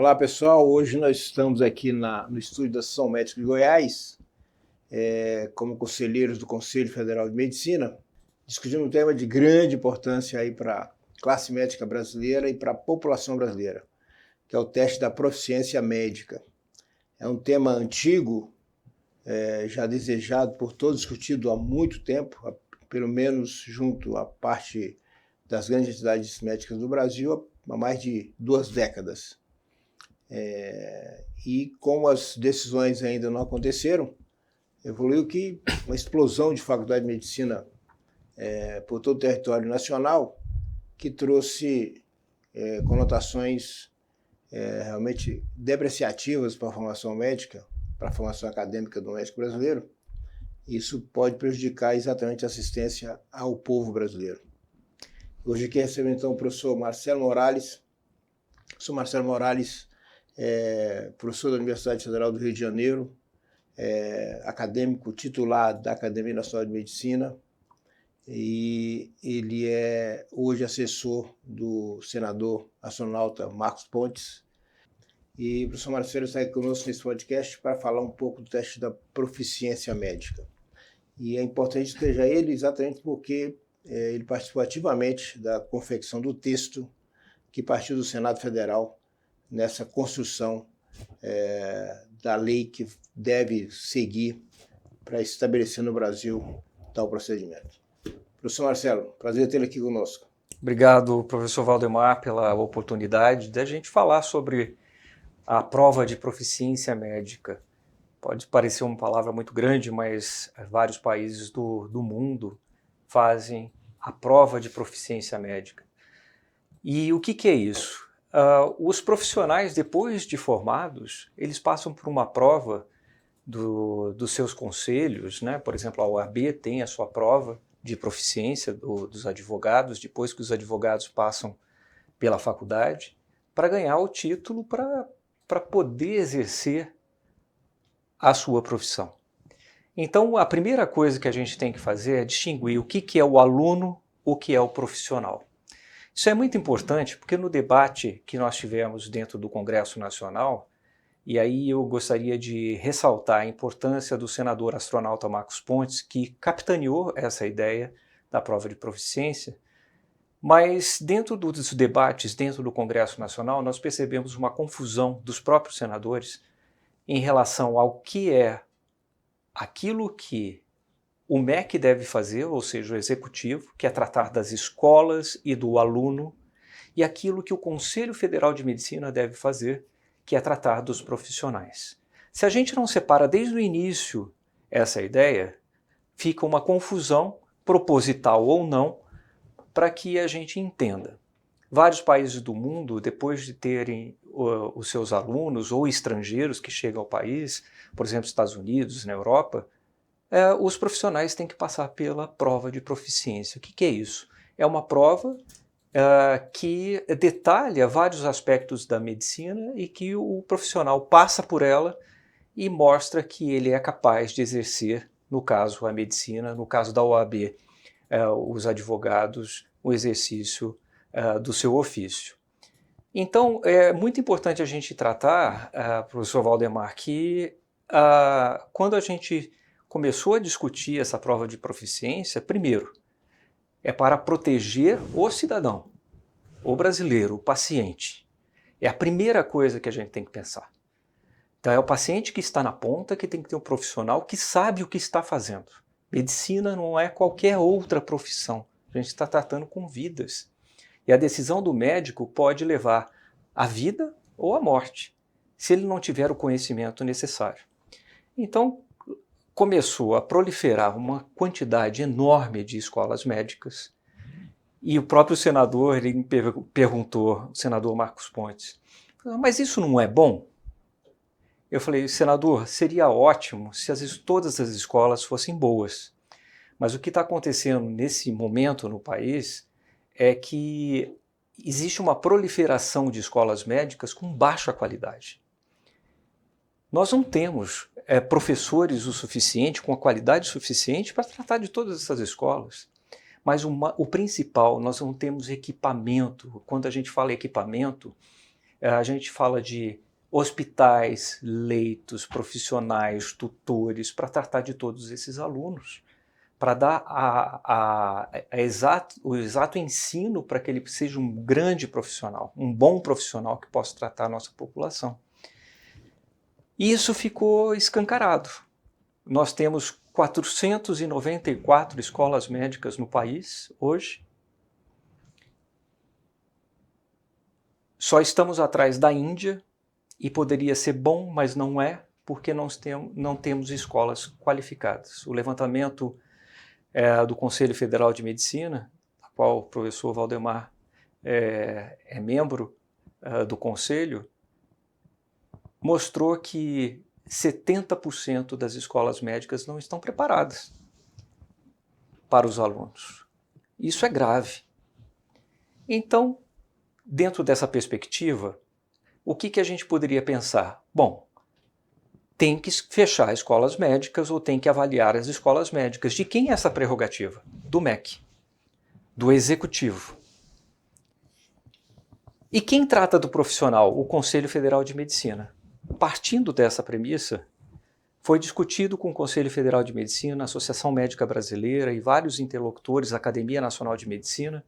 Olá pessoal, hoje nós estamos aqui no estúdio da Associação Médica de Goiás, como conselheiros do Conselho Federal de Medicina, discutindo um tema de grande importância para a classe médica brasileira e para a população brasileira, que é o teste da proficiência médica. É um tema antigo, já desejado por todos, discutido há muito tempo, pelo menos junto à parte das grandes entidades médicas do Brasil, há mais de 2 décadas. E como as decisões ainda não aconteceram, evoluiu que uma explosão de faculdade de medicina por todo o território nacional, que trouxe conotações realmente depreciativas para a formação médica, para a formação acadêmica do médico brasileiro. Isso pode prejudicar exatamente a assistência ao povo brasileiro. Hoje aqui recebemos então o professor Marcelo Morales. O professor Marcelo Morales professor da Universidade Federal do Rio de Janeiro, acadêmico titular da Academia Nacional de Medicina, e ele é hoje assessor do senador astronauta Marcos Pontes. E o professor Marcelo está aqui conosco nesse podcast para falar um pouco do teste da proficiência médica. E é importante que esteja ele exatamente porque ele participou ativamente da confecção do texto que partiu do Senado Federal nessa construção da lei que deve seguir para estabelecer no Brasil tal procedimento. Professor Marcelo, prazer tê-lo aqui conosco. Obrigado, professor Valdemar, pela oportunidade de a gente falar sobre a prova de proficiência médica. Pode parecer uma palavra muito grande, mas vários países do mundo fazem a prova de proficiência médica. E o que é isso? Os profissionais, depois de formados, eles passam por uma prova dos seus conselhos, né? Por exemplo, a OAB tem a sua prova de proficiência dos advogados, depois que os advogados passam pela faculdade, para ganhar o título para poder exercer a sua profissão. Então, a primeira coisa que a gente tem que fazer é distinguir o que é o aluno, o que é o profissional. Isso é muito importante porque no debate que nós tivemos dentro do Congresso Nacional, e aí eu gostaria de ressaltar a importância do senador astronauta Marcos Pontes, que capitaneou essa ideia da prova de proficiência, mas dentro dos debates, dentro do Congresso Nacional, nós percebemos uma confusão dos próprios senadores em relação ao que é aquilo que o MEC deve fazer, ou seja, o executivo, que é tratar das escolas e do aluno, e aquilo que o Conselho Federal de Medicina deve fazer, que é tratar dos profissionais. Se a gente não separa desde o início essa ideia, fica uma confusão, proposital ou não, para que a gente entenda. Vários países do mundo, depois de terem os seus alunos ou estrangeiros que chegam ao país, por exemplo, Estados Unidos, na Europa, os profissionais têm que passar pela prova de proficiência. O que é isso? É uma prova que detalha vários aspectos da medicina e que o profissional passa por ela e mostra que ele é capaz de exercer, no caso a medicina, no caso da OAB, os advogados, o exercício do seu ofício. Então, é muito importante a gente tratar, professor Valdemar, que quando a gente começou a discutir essa prova de proficiência, primeiro, é para proteger o cidadão, o brasileiro, o paciente. É a primeira coisa que a gente tem que pensar. Então é o paciente que está na ponta que tem que ter um profissional que sabe o que está fazendo. Medicina não é qualquer outra profissão. A gente está tratando com vidas. E a decisão do médico pode levar à vida ou à morte, se ele não tiver o conhecimento necessário. Então, começou a proliferar uma quantidade enorme de escolas médicas e o próprio senador ele me perguntou, o senador Marcos Pontes, mas isso não é bom? Eu falei, senador, seria ótimo se todas as escolas fossem boas, mas o que está acontecendo nesse momento no país é que existe uma proliferação de escolas médicas com baixa qualidade. Nós não temos professores o suficiente, com a qualidade suficiente para tratar de todas essas escolas. Mas o principal, nós não temos equipamento. Quando a gente fala equipamento, A gente fala de hospitais, leitos, profissionais, tutores, para tratar de todos esses alunos, para dar o exato ensino para que ele seja um grande profissional, um bom profissional que possa tratar a nossa população. E isso ficou escancarado. Nós temos 494 escolas médicas no país hoje. Só estamos atrás da Índia, e poderia ser bom, mas não é, porque não temos escolas qualificadas. O levantamento do Conselho Federal de Medicina, a qual o professor Valdemar é membro do Conselho, mostrou que 70% das escolas médicas não estão preparadas para os alunos. Isso é grave. Então, dentro dessa perspectiva, o que a gente poderia pensar? Bom, tem que fechar escolas médicas ou tem que avaliar as escolas médicas. De quem é essa prerrogativa? Do MEC, do Executivo. E quem trata do profissional? O Conselho Federal de Medicina. Partindo dessa premissa, foi discutido com o Conselho Federal de Medicina, a Associação Médica Brasileira e vários interlocutores, a Academia Nacional de Medicina,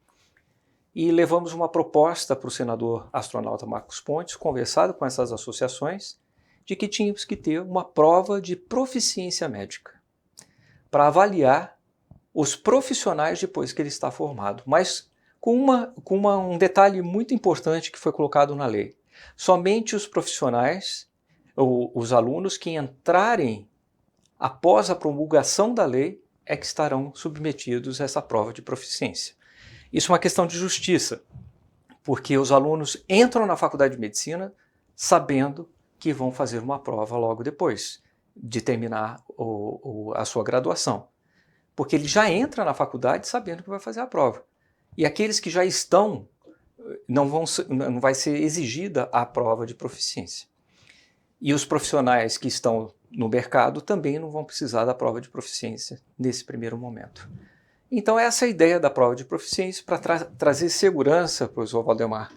e levamos uma proposta para o senador astronauta Marcos Pontes, conversado com essas associações, de que tínhamos que ter uma prova de proficiência médica para avaliar os profissionais depois que ele está formado, mas com um detalhe muito importante que foi colocado na lei. Somente os profissionais, ou os alunos que entrarem após a promulgação da lei é que estarão submetidos a essa prova de proficiência. Isso é uma questão de justiça, porque os alunos entram na faculdade de medicina sabendo que vão fazer uma prova logo depois de terminar a sua graduação. Porque ele já entra na faculdade sabendo que vai fazer a prova. E aqueles que já estão, não vai ser exigida a prova de proficiência. E os profissionais que estão no mercado também não vão precisar da prova de proficiência nesse primeiro momento. Então essa é a ideia da prova de proficiência para trazer segurança, professor Valdemar,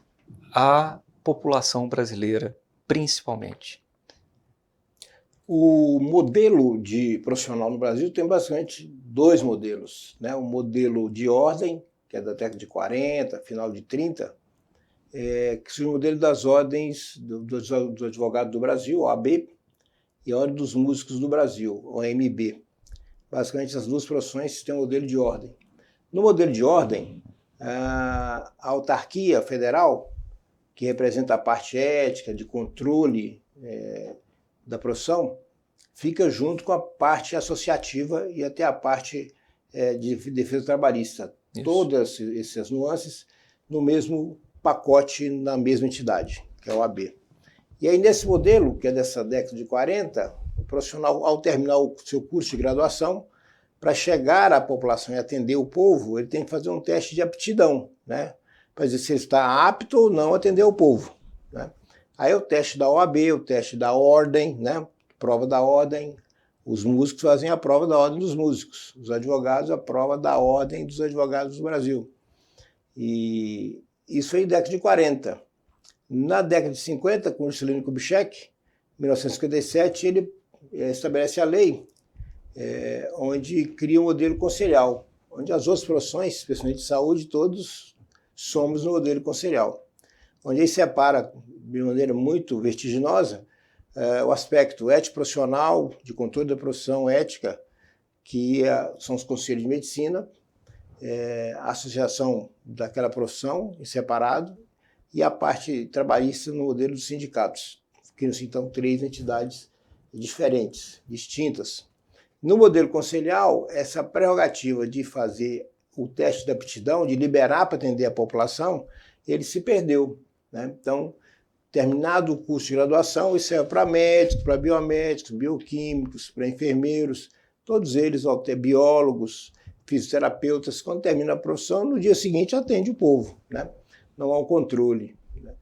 à população brasileira, principalmente. O modelo de profissional no Brasil tem basicamente dois modelos, né? O modelo de ordem, que é da década de 40, final de 30, que seja o modelo das ordens dos advogados do Brasil, OAB, e a Ordem dos Músicos do Brasil, OMB. Basicamente, as duas profissões têm um modelo de ordem. No modelo de ordem, a autarquia federal, que representa a parte ética, de controle da profissão, fica junto com a parte associativa e até a parte de defesa trabalhista. Isso. Todas essas nuances no mesmo pacote, na mesma entidade, que é a OAB. E aí, nesse modelo, que é dessa década de 40, o profissional, ao terminar o seu curso de graduação, para chegar à população e atender o povo, ele tem que fazer um teste de aptidão, né? Para dizer se ele está apto ou não a atender o povo, né? Aí o teste da OAB, o teste da ordem, né? Prova da ordem. Os músicos fazem a prova da ordem dos músicos. Os advogados, a prova da ordem dos advogados do Brasil. E isso foi em década de 40. Na década de 50, com Juscelino Kubitschek, em 1957, ele estabelece a lei onde cria um modelo conselhal, onde as outras profissões, especialmente de saúde, todos somos no modelo conselhal. Onde ele separa, de maneira muito vertiginosa, o aspecto ético-profissional, de controle da profissão ética, que são os conselhos de medicina, a associação daquela profissão em separado, e a parte trabalhista no modelo dos sindicatos. Criam-se, então, 3 entidades diferentes, distintas. No modelo conselhal, essa prerrogativa de fazer o teste de aptidão, de liberar para atender a população, ele se perdeu, né? Então, terminado o curso de graduação, isso é para médicos, para biomédicos, bioquímicos, para enfermeiros, todos eles, até biólogos, fisioterapeutas, quando termina a profissão, no dia seguinte atende o povo, né? Não há um controle, né?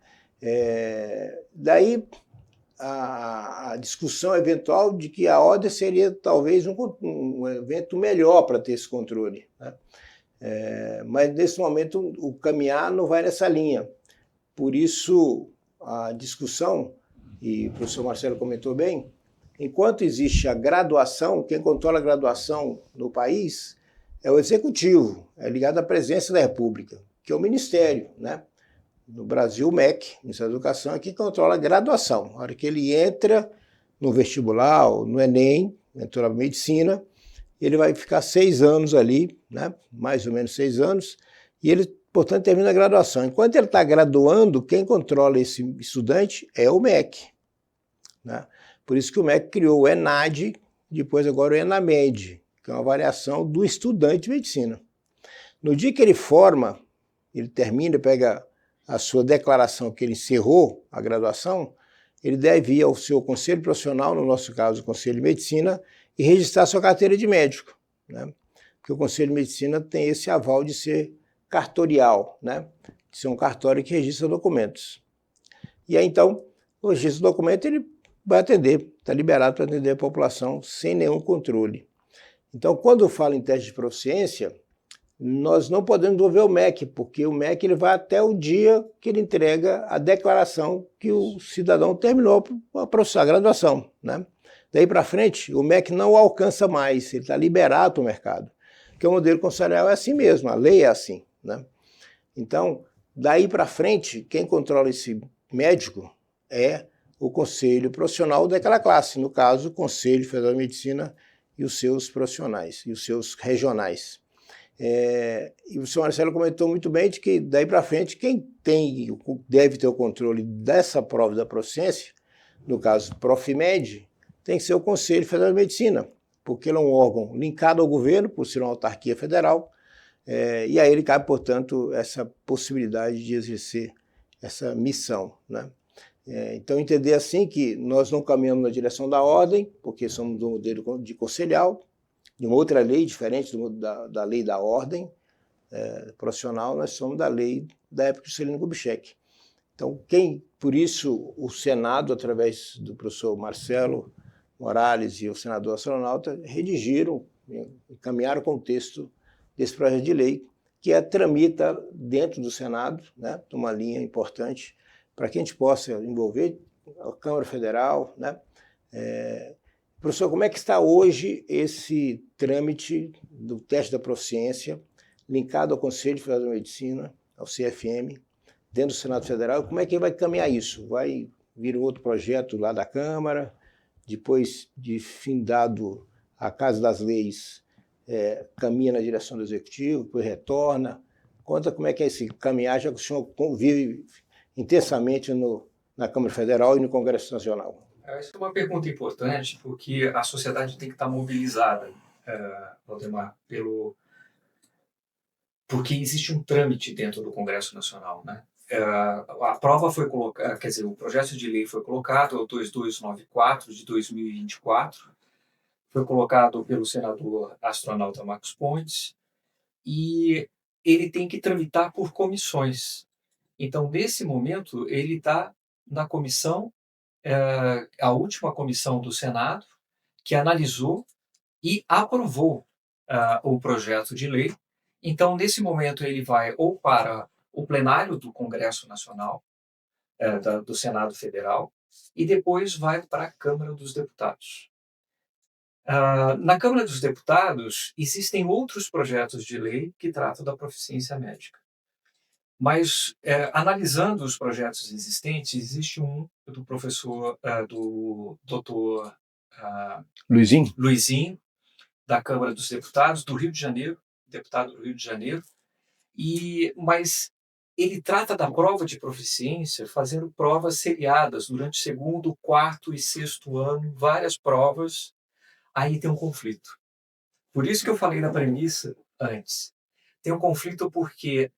Daí a discussão eventual de que a ordem seria talvez um evento melhor para ter esse controle, né? Mas nesse momento o caminhar não vai nessa linha. Por isso a discussão, e o professor Marcelo comentou bem, enquanto existe a graduação, quem controla a graduação no país é o Executivo, é ligado à Presidência da República, que é o Ministério, né? No Brasil, o MEC, Ministério da Educação, é quem controla a graduação. Na hora que ele entra no vestibular, no Enem, entrou na medicina, ele vai ficar 6 anos ali, né? Mais ou menos 6 anos, e ele, portanto, termina a graduação. Enquanto ele está graduando, quem controla esse estudante é o MEC, né? Por isso que o MEC criou o ENAD, depois agora o ENAMED, que é uma variação do estudante de medicina. No dia que ele forma, ele termina, pega a sua declaração que ele encerrou a graduação, ele deve ir ao seu conselho profissional, no nosso caso, o Conselho de Medicina, e registrar sua carteira de médico, né? Porque o Conselho de Medicina tem esse aval de ser cartorial, né? De ser um cartório que registra documentos. E aí, então, o registro do documento ele vai atender, está liberado para atender a população sem nenhum controle. Então, quando eu falo em teste de proficiência, nós não podemos devolver o MEC, porque o MEC ele vai até o dia que ele entrega a declaração que o cidadão terminou a graduação, né? Daí para frente, o MEC não o alcança mais, ele está liberado para o mercado. Porque o modelo constitucional é assim mesmo, a lei é assim, né? Então, daí para frente, quem controla esse médico é o Conselho Profissional daquela classe, no caso, o Conselho Federal de Medicina e os seus profissionais, e os seus regionais. E o senhor Marcelo comentou muito bem de que daí para frente quem deve ter o controle dessa prova da proficiência, no caso Profimed, tem que ser o Conselho Federal de Medicina, porque ele é um órgão linkado ao governo, por ser uma autarquia federal, e a ele cabe, portanto, essa possibilidade de exercer essa missão, né? Então, entender assim que nós não caminhamos na direção da ordem, porque somos do modelo de conselhal, de uma outra lei diferente da lei da ordem profissional, nós somos da lei da época de Juscelino Kubitschek. Então, por isso, o Senado, através do professor Marcelo Morales e o senador astronauta, redigiram, encaminharam com o texto desse projeto de lei, que tramita dentro do Senado, né, uma linha importante, para que a gente possa envolver a Câmara Federal, né? Professor, como é que está hoje esse trâmite do teste da proficiência linkado ao Conselho Federal de Medicina, ao CFM, dentro do Senado Federal? Como é que ele vai caminhar isso? Vai vir um outro projeto lá da Câmara, depois de findado a Casa das Leis, caminha na direção do Executivo, depois retorna? Conta como é que é esse caminhar, já que o senhor convive intensamente na Câmara Federal e no Congresso Nacional. Essa é uma pergunta importante, porque a sociedade tem que estar mobilizada, Valdemar, porque existe um trâmite dentro do Congresso Nacional, né? A prova foi colocada, quer dizer, o projeto de lei foi colocado, o 2294 de 2024, foi colocado pelo senador astronauta Marcos Pontes, e ele tem que tramitar por comissões. Então, nesse momento, ele está na comissão, a última comissão do Senado, que analisou e aprovou o projeto de lei. Então, nesse momento, ele vai ou para o plenário do Congresso Nacional, do Senado Federal, e depois vai para a Câmara dos Deputados. Na Câmara dos Deputados, existem outros projetos de lei que tratam da proficiência médica. Mas, analisando os projetos existentes, existe um do professor, do doutor Luizinho, da Câmara dos Deputados, do Rio de Janeiro, deputado do Rio de Janeiro, mas ele trata da prova de proficiência fazendo provas seriadas durante segundo, quarto e sexto ano, várias provas, aí tem um conflito. Por isso que eu falei na premissa antes. Tem um conflito porque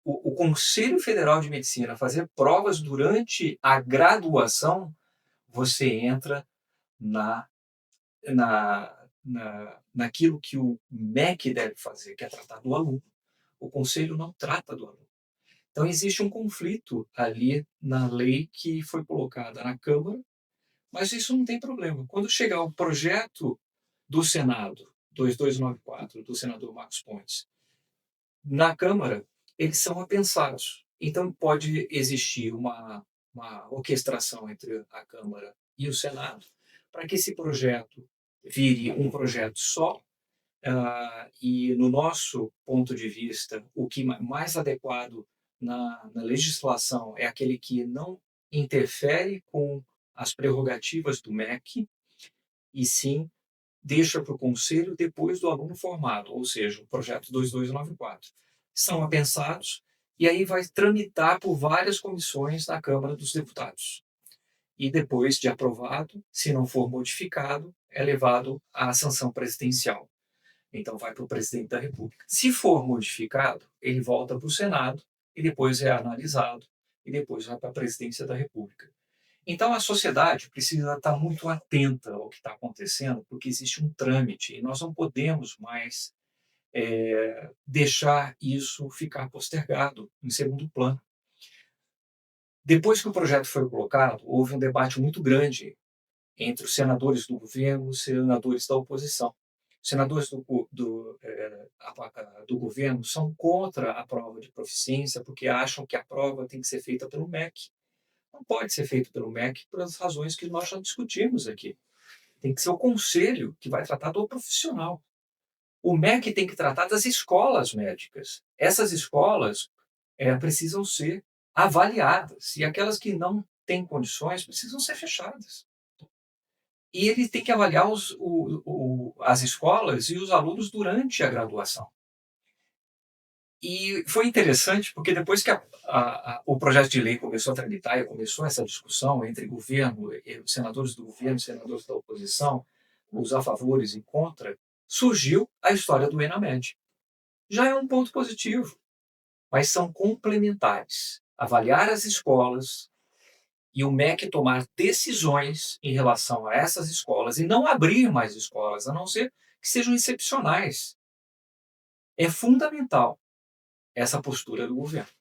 o Conselho Federal de Medicina fazer provas durante a graduação, você entra naquilo que o MEC deve fazer, que é tratar do aluno. O Conselho não trata do aluno. Então, existe um conflito ali na lei que foi colocada na Câmara, mas isso não tem problema. Quando chegar o projeto do Senado, 2294, do senador Marcos Pontes, na Câmara, eles são apensados. Então, pode existir uma uma orquestração entre a Câmara e o Senado, para que esse projeto vire um projeto só, e, no nosso ponto de vista, o que mais adequado na legislação é aquele que não interfere com as prerrogativas do MEC, e sim deixa para o conselho depois do aluno formado, ou seja, o projeto 2294. São apensados e aí vai tramitar por várias comissões da Câmara dos Deputados. E depois de aprovado, se não for modificado, é levado à sanção presidencial. Então vai para o presidente da República. Se for modificado, ele volta para o Senado e depois é analisado e depois vai para a presidência da República. Então a sociedade precisa estar muito atenta ao que está acontecendo, porque existe um trâmite e nós não podemos mais deixar isso ficar postergado em segundo plano. Depois que o projeto foi colocado, houve um debate muito grande entre os senadores do governo e os senadores da oposição. Os senadores do governo são contra a prova de proficiência porque acham que a prova tem que ser feita pelo MEC. Não pode ser feito pelo MEC pelas razões que nós já discutimos aqui. Tem que ser o conselho que vai tratar do profissional. O MEC tem que tratar das escolas médicas. Essas escolas precisam ser avaliadas e aquelas que não têm condições precisam ser fechadas. E ele tem que avaliar as escolas e os alunos durante a graduação. E foi interessante porque depois que o projeto de lei começou a tramitar e começou essa discussão entre governo, os senadores do governo, os senadores da oposição, os a favores e contra, surgiu a história do ENAMED. Já é um ponto positivo, mas são complementares. Avaliar as escolas e o MEC tomar decisões em relação a essas escolas e não abrir mais escolas, a não ser que sejam excepcionais. É fundamental essa postura do governo.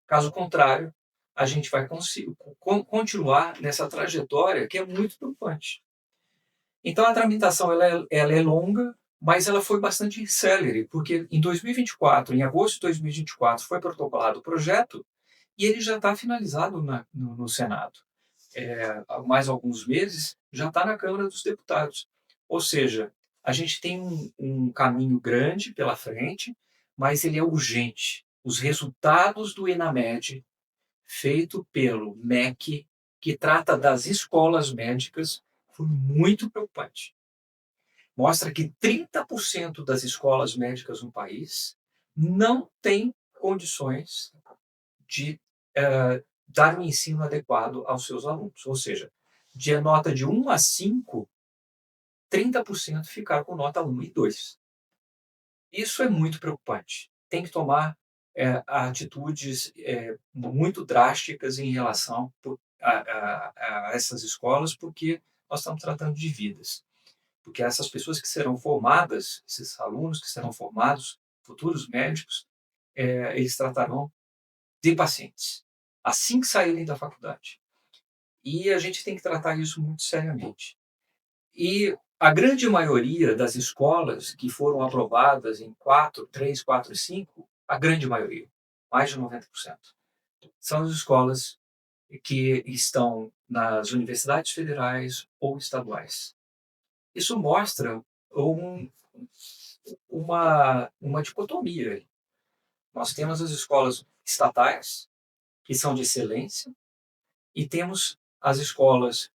Caso contrário, a gente vai continuar nessa trajetória que é muito preocupante. Então, a tramitação ela é longa, mas ela foi bastante célere, porque em 2024, em agosto de 2024, foi protocolado o projeto e ele já está finalizado no Senado. Há mais alguns meses, já está na Câmara dos Deputados. Ou seja, a gente tem um caminho grande pela frente, mas ele é urgente. Os resultados do ENAMED, feito pelo MEC, que trata das escolas médicas, foi muito preocupante. Mostra que 30% das escolas médicas no país não têm condições de dar um ensino adequado aos seus alunos. Ou seja, de nota de 1 a 5, 30% ficaram com nota 1 e 2. Isso é muito preocupante. Tem que tomar atitudes muito drásticas em relação a essas escolas, porque nós estamos tratando de vidas. Porque essas pessoas que serão formadas, esses alunos que serão formados, futuros médicos, eles tratarão de pacientes, assim que saírem da faculdade. E a gente tem que tratar isso muito seriamente. E a grande maioria das escolas que foram aprovadas em 4, 3, 4 e 5, a grande maioria, mais de 90%, são as escolas que estão nas universidades federais ou estaduais. Isso mostra uma dicotomia. Nós temos as escolas estatais, que são de excelência, e temos as escolas,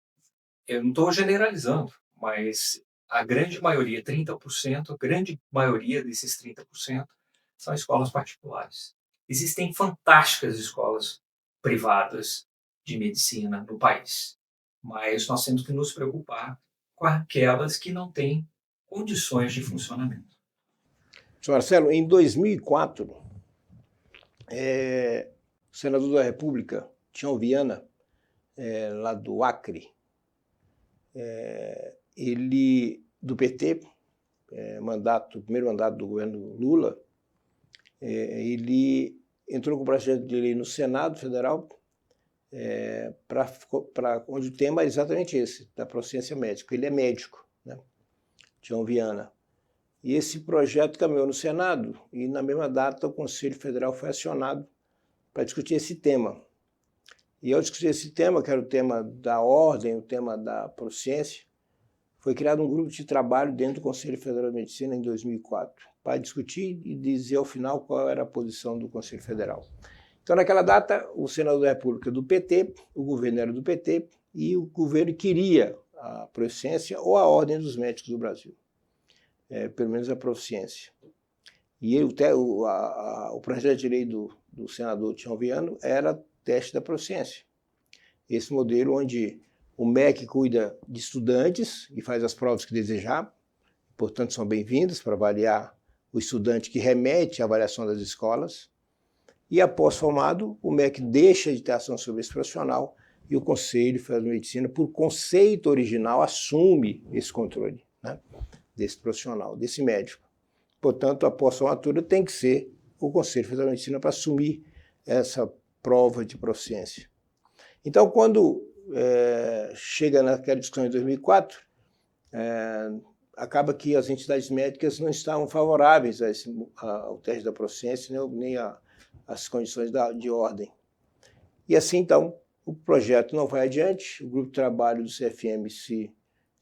eu não estou generalizando, mas a grande maioria, 30%, a grande maioria desses 30% são escolas particulares. Existem fantásticas escolas privadas de medicina no país, mas nós temos que nos preocupar com aquelas que não têm condições de funcionamento. Sr. Marcelo, em 2004, o senador da República, Tião Viana, lá do Acre, ele, do PT, primeiro mandato do governo Lula, ele entrou com o projeto de lei no Senado Federal, onde o tema é exatamente esse, da proficiência médica. Ele é médico, né? Tião Viana. E esse projeto caminhou no Senado e, na mesma data, o Conselho Federal foi acionado para discutir esse tema. E ao discutir esse tema, que era o tema da ordem, o tema da proficiência, foi criado um grupo de trabalho dentro do Conselho Federal de Medicina em 2004, para discutir e dizer ao final qual era a posição do Conselho Federal. Então, naquela data, o senador da República do PT, o governo era do PT, e o governo queria a proficiência ou a ordem dos médicos do Brasil, pelo menos a proficiência. E o projeto de lei do senador Tião Viano era teste da proficiência. Esse modelo onde o MEC cuida de estudantes e faz as provas que desejar, portanto são bem-vindas para avaliar o estudante que remete à avaliação das escolas. E após formado, o MEC deixa de ter ação sobre esse profissional e o Conselho Federal de Medicina, por conceito original, assume esse controle, né, desse profissional, desse médico. Portanto, após formatura tem que ser o Conselho Federal de Medicina para assumir essa prova de proficiência. Então, quando chega naquela discussão em 2004, acaba que as entidades médicas não estavam favoráveis ao teste da proficiência, nem às condições de ordem. E assim, então, o projeto não vai adiante, o grupo de trabalho do CFM se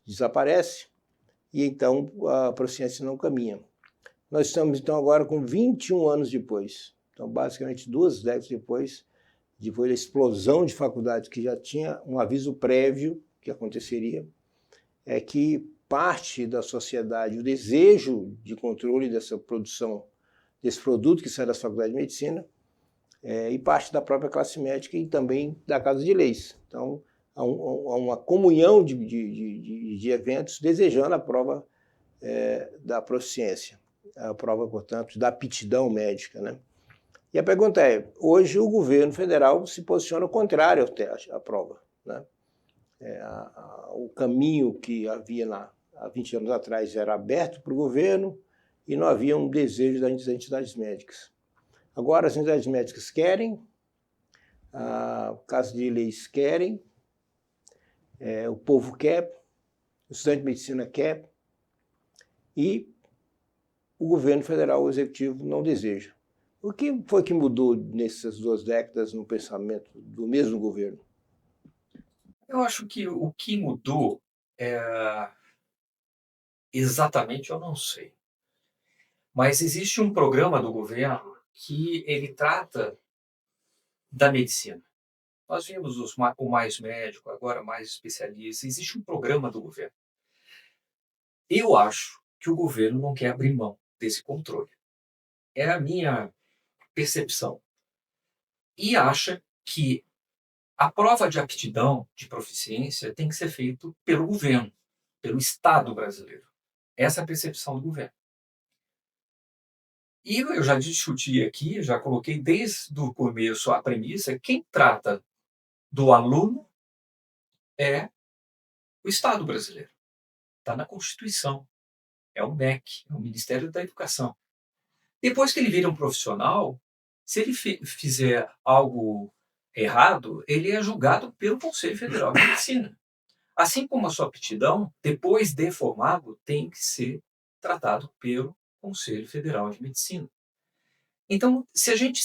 desaparece e, então, a proficiência não caminha. Nós estamos, então, agora com 21 anos depois. Então, basicamente, 2 décadas depois da explosão de faculdades que já tinha um aviso prévio que aconteceria, é que parte da sociedade, o desejo de controle dessa produção, desse produto que sai das faculdades de medicina, e parte da própria classe médica e também da Casa de Leis. Então, há uma comunhão de eventos desejando a prova da proficiência, a prova, portanto, da aptidão médica, né? E a pergunta é, hoje o governo federal se posiciona contrário à prova, né? O caminho que havia há 20 anos atrás era aberto para o governo e não havia um desejo das entidades médicas. Agora as entidades médicas querem, a Casa de Leis querem, o povo quer, o estudante de medicina quer e o governo federal, o executivo, não deseja. O que foi que mudou nessas 2 décadas no pensamento do mesmo governo? Eu acho que o que mudou exatamente eu não sei. Mas existe um programa do governo que ele trata da medicina. Nós vimos o Mais Médico, agora Mais Especialista. Existe um programa do governo. Eu acho que o governo não quer abrir mão desse controle. É a minha percepção. E acha que a prova de aptidão, de proficiência, tem que ser feita pelo governo, pelo Estado brasileiro. Essa é a percepção do governo. E eu já discuti aqui, já coloquei desde o começo a premissa, quem trata do aluno é o Estado brasileiro. Está na Constituição. É o MEC, é o Ministério da Educação. Depois que ele vira um profissional, se ele fizer algo errado, ele é julgado pelo Conselho Federal de Medicina. Assim como a sua aptidão, depois de formado, tem que ser tratado pelo Conselho Federal de Medicina. Então, se a gente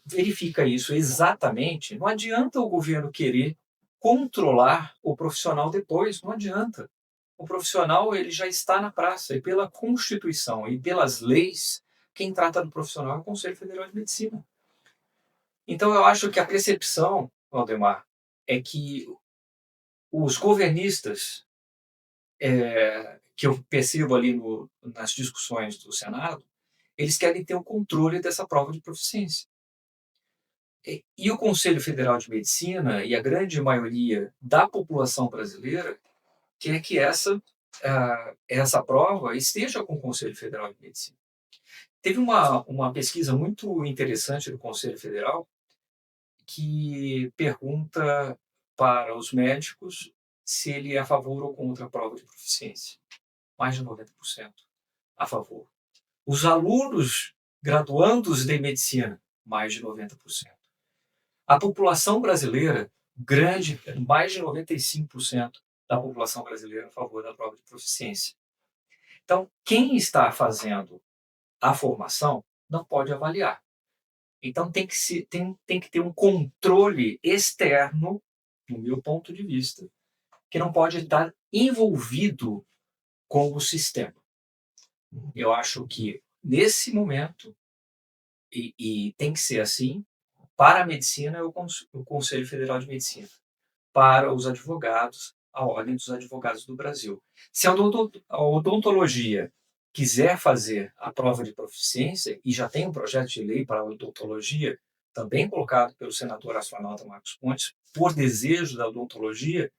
verifica isso exatamente, não adianta o governo querer controlar o profissional depois, não adianta. O profissional ele já está na praça e pela Constituição e pelas leis, quem trata do profissional é o Conselho Federal de Medicina. Então, eu acho que a percepção, Valdemar, é que os governistas, que eu percebo ali nas discussões do Senado, eles querem ter o controle dessa prova de proficiência. E o Conselho Federal de Medicina e a grande maioria da população brasileira quer que essa prova esteja com o Conselho Federal de Medicina. Teve uma pesquisa muito interessante do Conselho Federal que pergunta para os médicos se ele é a favor ou contra a prova de proficiência. Mais de 90% a favor. Os alunos graduandos de medicina, mais de 90%. A população brasileira, mais de 95% da população brasileira a favor da prova de proficiência. Então, quem está fazendo a formação não pode avaliar. Então tem que ter um controle externo, no meu ponto de vista, que não pode estar envolvido com o sistema. Eu acho que, nesse momento, e tem que ser assim, para a medicina é o Conselho Federal de Medicina, para os advogados, a Ordem dos Advogados do Brasil. Se a odontologia quiser fazer a prova de proficiência, e já tem um projeto de lei para a odontologia, também colocado pelo senador astronauta Marcos Pontes, por desejo da odontologia,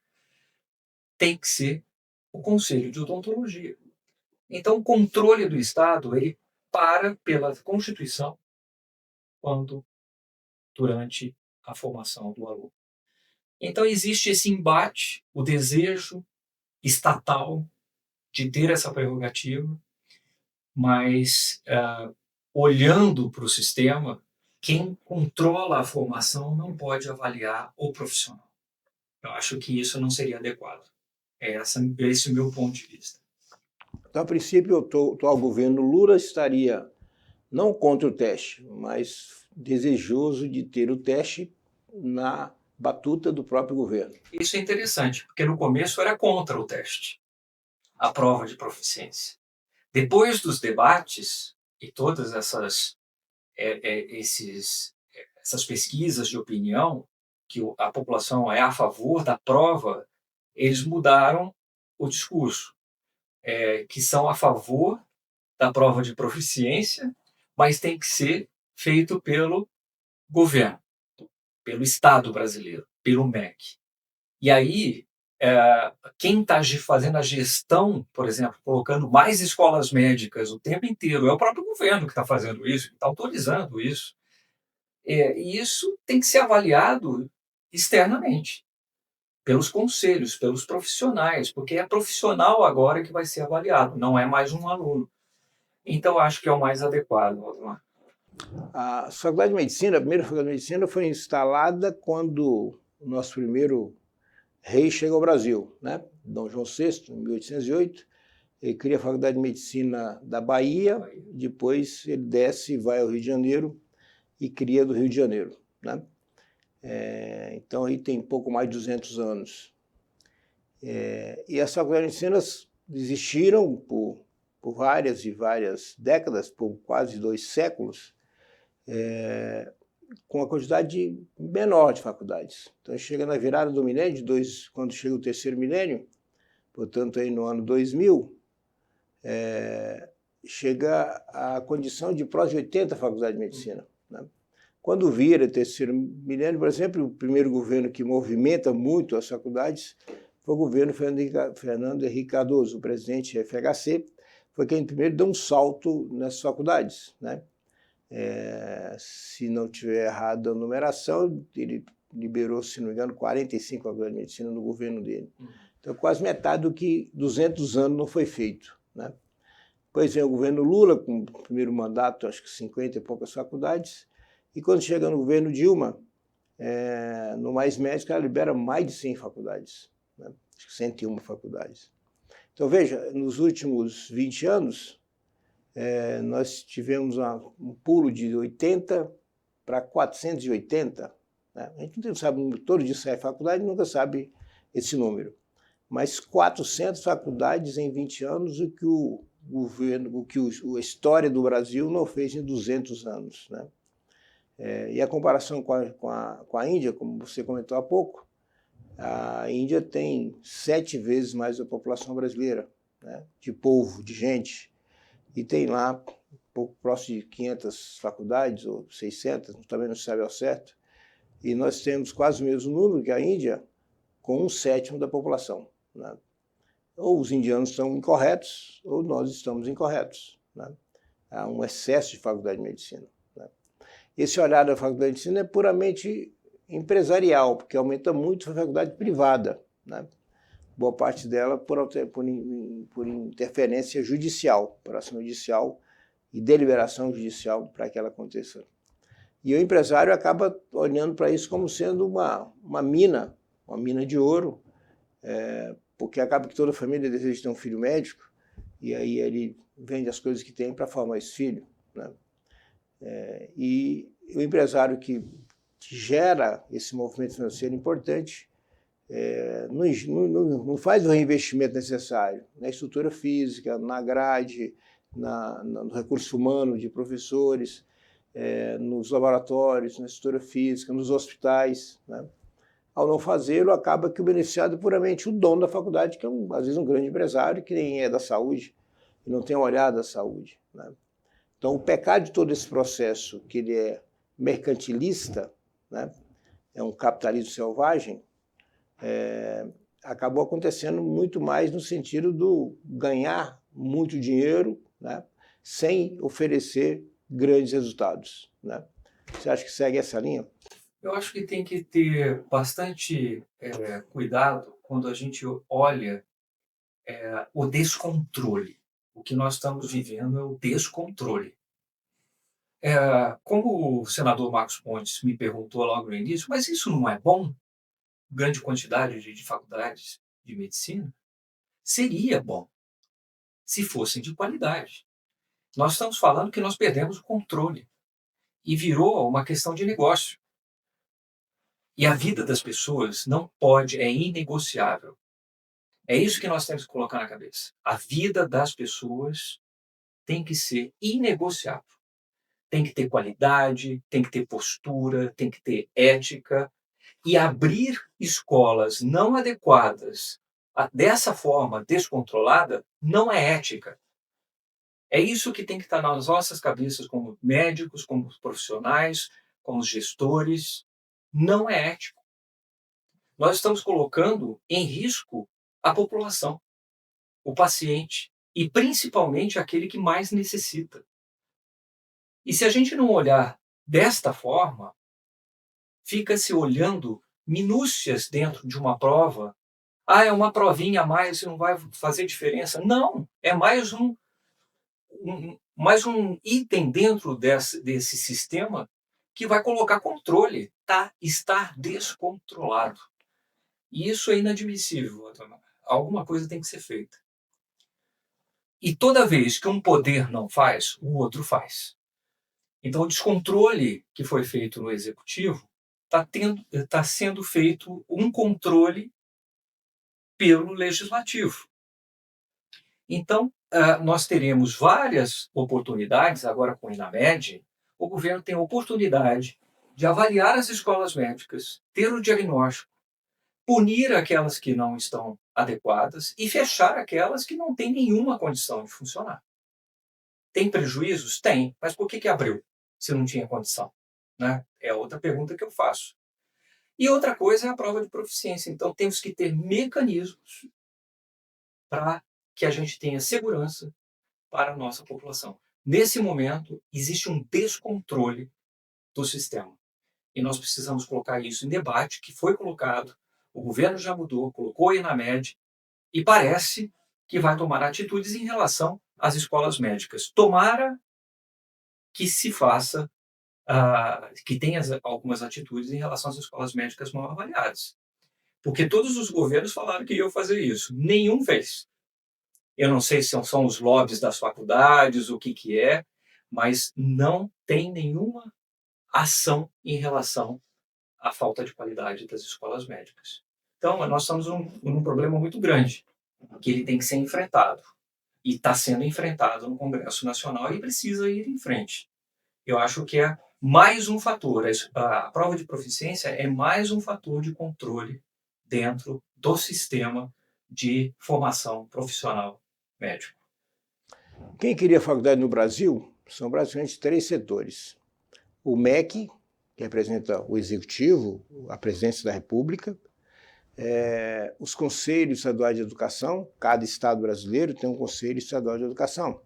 tem que ser o Conselho de Odontologia. Então, o controle do Estado, ele para pela Constituição durante a formação do aluno. Então, existe esse embate, o desejo estatal de ter essa prerrogativa, mas olhando para o sistema, quem controla a formação não pode avaliar o profissional. Eu acho que isso não seria adequado. Esse é o meu ponto de vista. Então, a princípio, o atual governo Lula estaria não contra o teste, mas desejoso de ter o teste na batuta do próprio governo. Isso é interessante, porque no começo era contra o teste, a prova de proficiência. Depois dos debates e todas essas pesquisas de opinião, que a população é a favor da prova, eles mudaram o discurso, que são a favor da prova de proficiência, mas tem que ser feito pelo governo, pelo Estado brasileiro, pelo MEC. E aí, quem está fazendo a gestão, por exemplo, colocando mais escolas médicas o tempo inteiro, é o próprio governo que está fazendo isso, que está autorizando isso. E isso tem que ser avaliado externamente, pelos conselhos, pelos profissionais, porque é profissional agora que vai ser avaliado, não é mais um aluno. Então, acho que é o mais adequado, Osmar. A Faculdade de Medicina, a primeira Faculdade de Medicina, foi instalada quando o nosso primeiro rei chega ao Brasil, né? Dom João VI, em 1808. Ele cria a Faculdade de Medicina da Bahia, depois ele desce e vai ao Rio de Janeiro e cria do Rio de Janeiro, né? Então aí tem pouco mais de 200 anos. E as faculdades de medicina existiram por várias e várias décadas, por quase 2 séculos, com a quantidade menor de faculdades. Então chega na virada do milênio, quando chega o terceiro milênio, portanto aí no ano 2000, chega a condição de próximo de 80 faculdades de medicina, né? Quando vira o terceiro milênio, por exemplo, o primeiro governo que movimenta muito as faculdades foi o governo Fernando Henrique Cardoso, o presidente da FHC, foi quem primeiro deu um salto nessas faculdades, né? Se não tiver errado a numeração, ele liberou, se não me engano, 45 faculdades de medicina no governo dele. Então, quase metade do que 200 anos não foi feito, né? Depois vem o governo Lula, com o primeiro mandato, acho que 50 e poucas faculdades, e quando chega no governo Dilma, no Mais Médico, ela libera mais de 100 faculdades, né? Acho que 101 faculdades. Então, veja, nos últimos 20 anos, nós tivemos um pulo de 80 para 480. Né? A gente não sabe o número todo de sair faculdade, nunca sabe esse número. Mas 400 faculdades em 20 anos, o que o governo, a história do Brasil não fez em 200 anos. Né? E a comparação com a Índia, como você comentou há pouco, a Índia tem 7 vezes mais a população brasileira, né? De povo, de gente. E tem lá um pouco próximo de 500 faculdades, ou 600, também não se sabe ao certo. E nós temos quase o mesmo número que a Índia, com 1/7 da população, né? Ou os indianos estão incorretos, ou nós estamos incorretos, né? Há um excesso de faculdade de medicina, né? Esse olhar da faculdade de medicina é puramente empresarial, porque aumenta muito a faculdade privada, né? Boa parte dela por interferência judicial, por ação judicial e deliberação judicial para que ela aconteça. E o empresário acaba olhando para isso como sendo uma mina de ouro, porque acaba que toda família deseja ter um filho médico, e aí ele vende as coisas que tem para formar esse filho, né? E o empresário que gera esse movimento financeiro importante não faz o reinvestimento necessário na estrutura física, na grade, no recurso humano de professores, nos laboratórios, na estrutura física, nos hospitais, né? Ao não fazê-lo, acaba que o beneficiado é puramente o dono da faculdade, que é, às vezes, um grande empresário que nem é da saúde e não tem olhado a saúde, né? Então, o pecado de todo esse processo, que ele é mercantilista, né? É um capitalismo selvagem, acabou acontecendo muito mais no sentido do ganhar muito dinheiro, né? Sem oferecer grandes resultados, né? Você acha que segue essa linha? Eu acho que tem que ter bastante cuidado quando a gente olha o descontrole. O que nós estamos vivendo é o descontrole. Como o senador Marcos Pontes me perguntou logo no início, mas isso não é bom? Grande quantidade de faculdades de medicina? Seria bom, se fossem de qualidade. Nós estamos falando que nós perdemos o controle e virou uma questão de negócio. E a vida das pessoas não pode, é inegociável. É isso que nós temos que colocar na cabeça. A vida das pessoas tem que ser inegociável. Tem que ter qualidade, tem que ter postura, tem que ter ética. E abrir escolas não adequadas dessa forma descontrolada não é ética. É isso que tem que estar nas nossas cabeças como médicos, como profissionais, como gestores. Não é ético. Nós estamos colocando em risco a população, o paciente e principalmente aquele que mais necessita. E se a gente não olhar desta forma, fica se olhando minúcias dentro de uma prova. É uma provinha a mais, isso não vai fazer diferença. Não, é mais um item dentro desse sistema que vai colocar controle. Está descontrolado. E isso é inadmissível. Alguma coisa tem que ser feita. E toda vez que um poder não faz, o outro faz. Então, o descontrole que foi feito no executivo está sendo feito um controle pelo legislativo. Então, nós teremos várias oportunidades, agora com o INAMED, o governo tem a oportunidade de avaliar as escolas médicas, ter o diagnóstico, punir aquelas que não estão adequadas e fechar aquelas que não têm nenhuma condição de funcionar. Tem prejuízos? Tem. Mas por que abriu se não tinha condição? Né? É outra pergunta que eu faço. E outra coisa é a prova de proficiência. Então, temos que ter mecanismos para que a gente tenha segurança para a nossa população. Nesse momento, existe um descontrole do sistema. E nós precisamos colocar isso em debate, que foi colocado, o governo já mudou, colocou aí na MED, e parece que vai tomar atitudes em relação às escolas médicas. Tomara que se faça, que tenha algumas atitudes em relação às escolas médicas mal avaliadas. Porque todos os governos falaram que iam fazer isso. Nenhum fez. Eu não sei se são os lobbies das faculdades, o que é, mas não tem nenhuma ação em relação à falta de qualidade das escolas médicas. Então, nós estamos num problema muito grande, que ele tem que ser enfrentado. E está sendo enfrentado no Congresso Nacional e precisa ir em frente. Eu acho que é mais um fator, a prova de proficiência é mais um fator de controle dentro do sistema de formação profissional médico. Quem cria faculdade no Brasil são basicamente 3 setores. O MEC, que representa o Executivo, a Presidência da República, os Conselhos Estaduais de Educação, cada estado brasileiro tem um Conselho Estadual de Educação.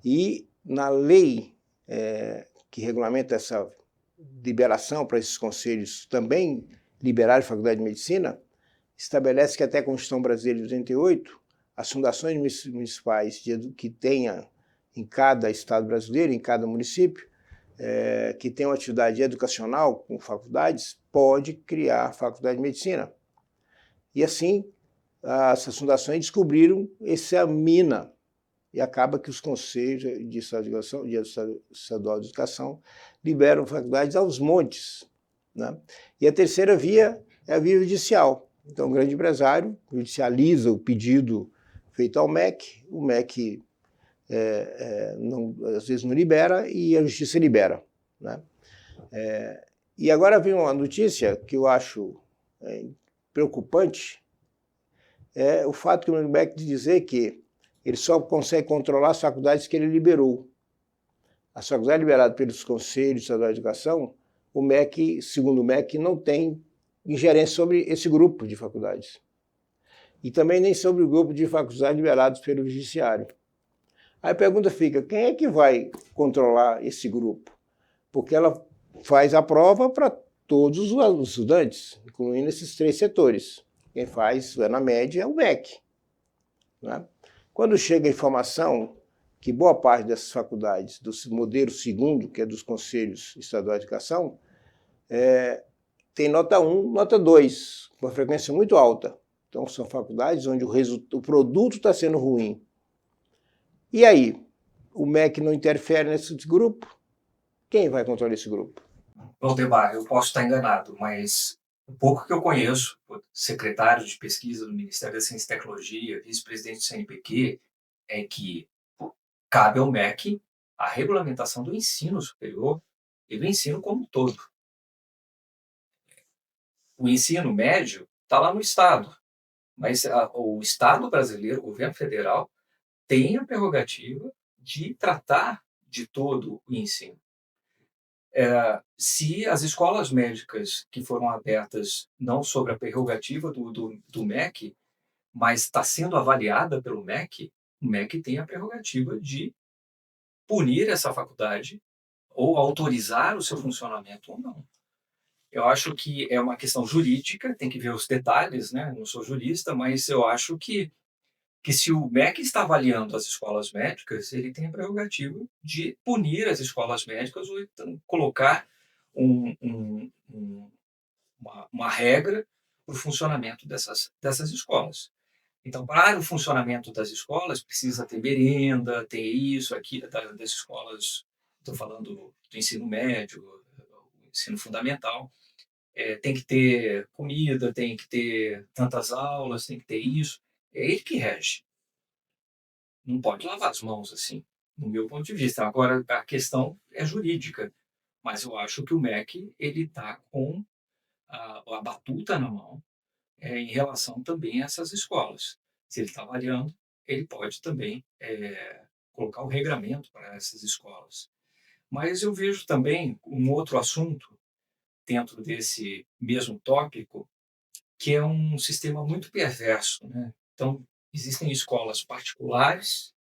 E na lei que regulamenta essa liberação para esses conselhos também liberar a Faculdade de Medicina, estabelece que até a Constituição Brasileira de 88, as fundações municipais que tenha em cada estado brasileiro, em cada município, que tenham atividade educacional com faculdades, pode criar a Faculdade de Medicina. E assim, essas fundações descobriram essa mina e acaba que os conselhos de estadual de educação liberam faculdades aos montes, né? E a terceira via é a via judicial. Então, o grande empresário judicializa o pedido feito ao MEC, o MEC às vezes não libera e a justiça libera, né? E agora vem uma notícia que eu acho preocupante, é o fato que o MEC dizer que ele só consegue controlar as faculdades que ele liberou. As faculdades liberadas pelos conselhos estaduais de educação, o MEC, segundo o MEC, não tem ingerência sobre esse grupo de faculdades. E também nem sobre o grupo de faculdades liberadas pelo judiciário. Aí a pergunta fica, quem é que vai controlar esse grupo? Porque ela faz a prova para todos os estudantes, incluindo esses 3 setores. Quem faz, na média, é o MEC, né? Quando chega a informação que boa parte dessas faculdades, do modelo segundo, que é dos conselhos estaduais de educação, tem nota 1, nota 2, com uma frequência muito alta. Então, são faculdades onde o produto está sendo ruim. E aí, o MEC não interfere nesse grupo? Quem vai controlar esse grupo? Valdemar, eu posso estar enganado, mas o pouco que eu conheço, secretário de pesquisa do Ministério da Ciência e Tecnologia, vice-presidente do CNPq, é que cabe ao MEC a regulamentação do ensino superior e do ensino como um todo. O ensino médio está lá no Estado, mas o Estado brasileiro, o governo federal, tem a prerrogativa de tratar de todo o ensino. Se as escolas médicas que foram abertas não sob a prerrogativa do MEC, mas está sendo avaliada pelo MEC, o MEC tem a prerrogativa de punir essa faculdade ou autorizar o seu funcionamento ou não. Eu acho que é uma questão jurídica, tem que ver os detalhes, né? Não sou jurista, mas eu acho que se o MEC está avaliando as escolas médicas, ele tem a prerrogativa de punir as escolas médicas ou então colocar uma regra para o funcionamento dessas escolas. Então, para o funcionamento das escolas, precisa ter merenda, ter isso, aqui, das escolas, estou falando do ensino médio, do ensino fundamental, tem que ter comida, tem que ter tantas aulas, tem que ter isso. É ele que rege. Não pode lavar as mãos assim, no meu ponto de vista. Agora, a questão é jurídica, mas eu acho que o MEC está com a batuta na mão em relação também a essas escolas. Se ele está avaliando, ele pode também colocar o regramento para essas escolas. Mas eu vejo também um outro assunto dentro desse mesmo tópico, que é um sistema muito perverso, né? Então, existem escolas particulares,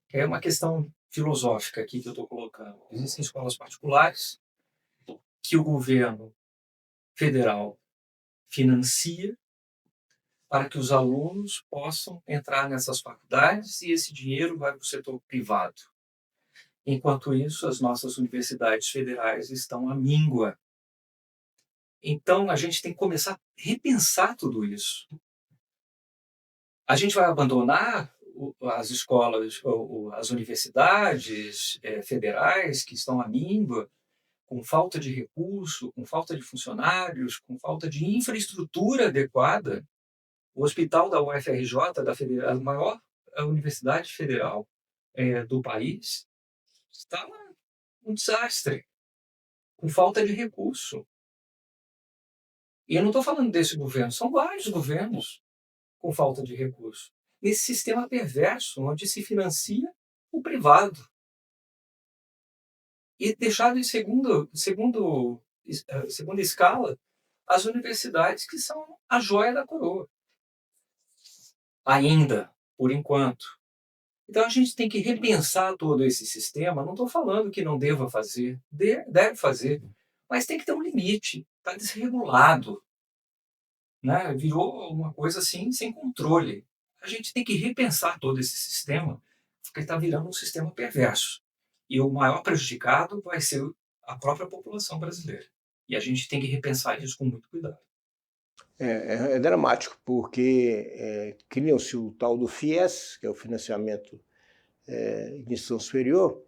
que é uma questão filosófica aqui que eu estou colocando. Existem escolas particulares que o governo federal financia para que os alunos possam entrar nessas faculdades e esse dinheiro vai para o setor privado. Enquanto isso, as nossas universidades federais estão à míngua. Então, a gente tem que começar a repensar tudo isso. A gente vai abandonar as escolas, as universidades federais que estão à míngua, com falta de recurso, com falta de funcionários, com falta de infraestrutura adequada. O hospital da UFRJ, a maior universidade federal do país, está um desastre, com falta de recurso. E eu não estou falando desse governo, são vários governos com falta de recurso. Nesse sistema perverso, onde se financia o privado. E deixado em segunda escala as universidades que são a joia da coroa. Ainda, por enquanto. Então a gente tem que repensar todo esse sistema. Não estou falando que não deva fazer, deve fazer, mas tem que ter um limite. Está desregulado, né? Virou uma coisa assim sem controle. A gente tem que repensar todo esse sistema, porque está virando um sistema perverso. E o maior prejudicado vai ser a própria população brasileira. E a gente tem que repensar isso com muito cuidado. É dramático, porque criam-se o tal do FIES, que é o financiamento de ensino superior,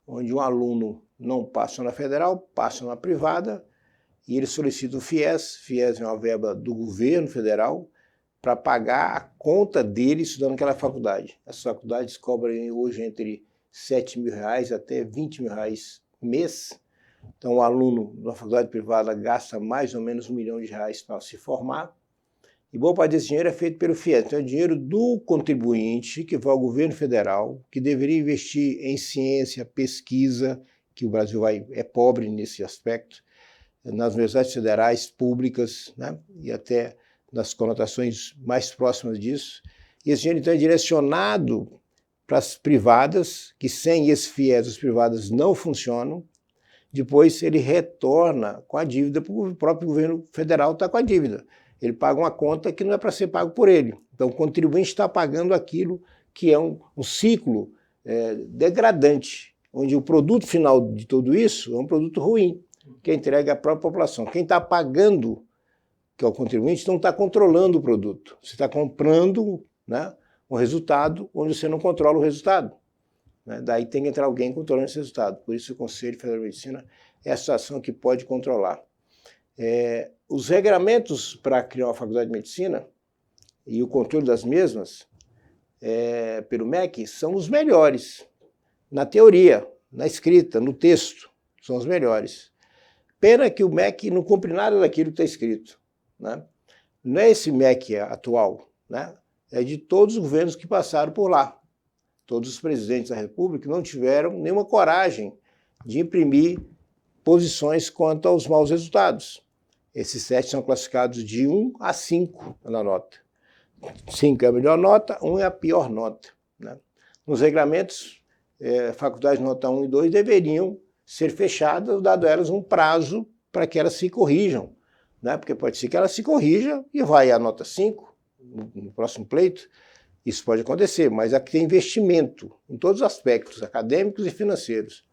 onde um aluno não passa na federal, passa na privada, e ele solicita o FIES. FIES é uma verba do governo federal para pagar a conta dele estudando naquela faculdade. As faculdades cobram hoje entre R$7.000 até R$20.000 mês. Então, o aluno da faculdade privada gasta mais ou menos R$1 milhão para se formar. E boa parte desse dinheiro é feito pelo FIES. Então, é dinheiro do contribuinte que vai ao governo federal, que deveria investir em ciência, pesquisa, que o Brasil é pobre nesse aspecto, nas universidades federais, públicas, né? E até nas conotações mais próximas disso. E esse dinheiro, então, é direcionado para as privadas, que sem esse FIES as privadas não funcionam. Depois ele retorna com a dívida, porque o próprio governo federal está com a dívida. Ele paga uma conta que não é para ser pago por ele. Então o contribuinte está pagando aquilo que é um ciclo degradante, onde o produto final de tudo isso é um produto ruim, que é entregue à própria população. Quem está pagando, que é o contribuinte, não está controlando o produto. Você está comprando, né, um resultado onde você não controla o resultado. Né? Daí tem que entrar alguém controlando esse resultado. Por isso o Conselho Federal de Medicina é a situação que pode controlar. Os regramentos para criar uma faculdade de medicina e o controle das mesmas pelo MEC são os melhores. Na teoria, na escrita, no texto, são os melhores. Pena que o MEC não cumpre nada daquilo que está escrito. Né? Não é esse MEC atual, né? É de todos os governos que passaram por lá. Todos os presidentes da República não tiveram nenhuma coragem de imprimir posições quanto aos maus resultados. Esses 7 são classificados de 1 a 5 na nota. 5 é a melhor nota, 1 é a pior nota. Né? Nos regramentos, faculdades de nota 1 e 2 deveriam ser fechadas, dado a elas um prazo para que elas se corrijam. Né? Porque pode ser que ela se corrija e vai a nota 5 no próximo pleito. Isso pode acontecer, mas aqui tem investimento em todos os aspectos, acadêmicos e financeiros.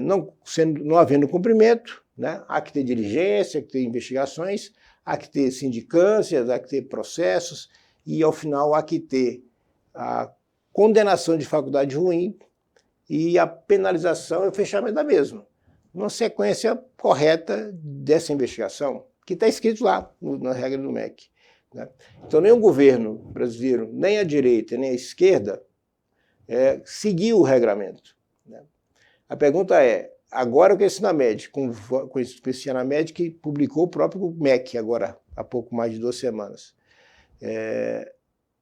Não havendo cumprimento, né, há que ter diligência, há que ter investigações, há que ter sindicâncias, há que ter processos e, ao final, há que ter a condenação de faculdade ruim e a penalização e o fechamento da mesma. Uma sequência correta dessa investigação, que está escrito lá na regra do MEC. Né? Então, nem o governo brasileiro, nem a direita, nem a esquerda seguiu o regramento. Né? A pergunta é, agora com esse Enamed, com esse Enamed que publicou o próprio MEC agora, há pouco mais de 2 semanas,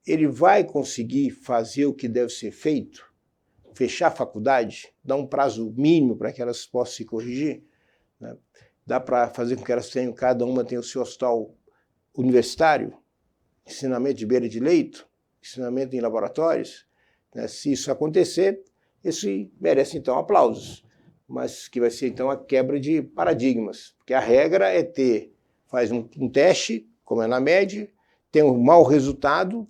ele vai conseguir fazer o que deve ser feito? Fechar a faculdade? Dar um prazo mínimo para que elas possam se corrigir? Né? Dá para fazer com que elas tenham, cada uma tenha o seu hospital universitário? Ensinamento de beira de leito? Ensinamento em laboratórios? Né? Se isso acontecer, isso merece, então, aplausos. Mas que vai ser, então, a quebra de paradigmas. Porque a regra é faz um teste, como é na média, tem um mau resultado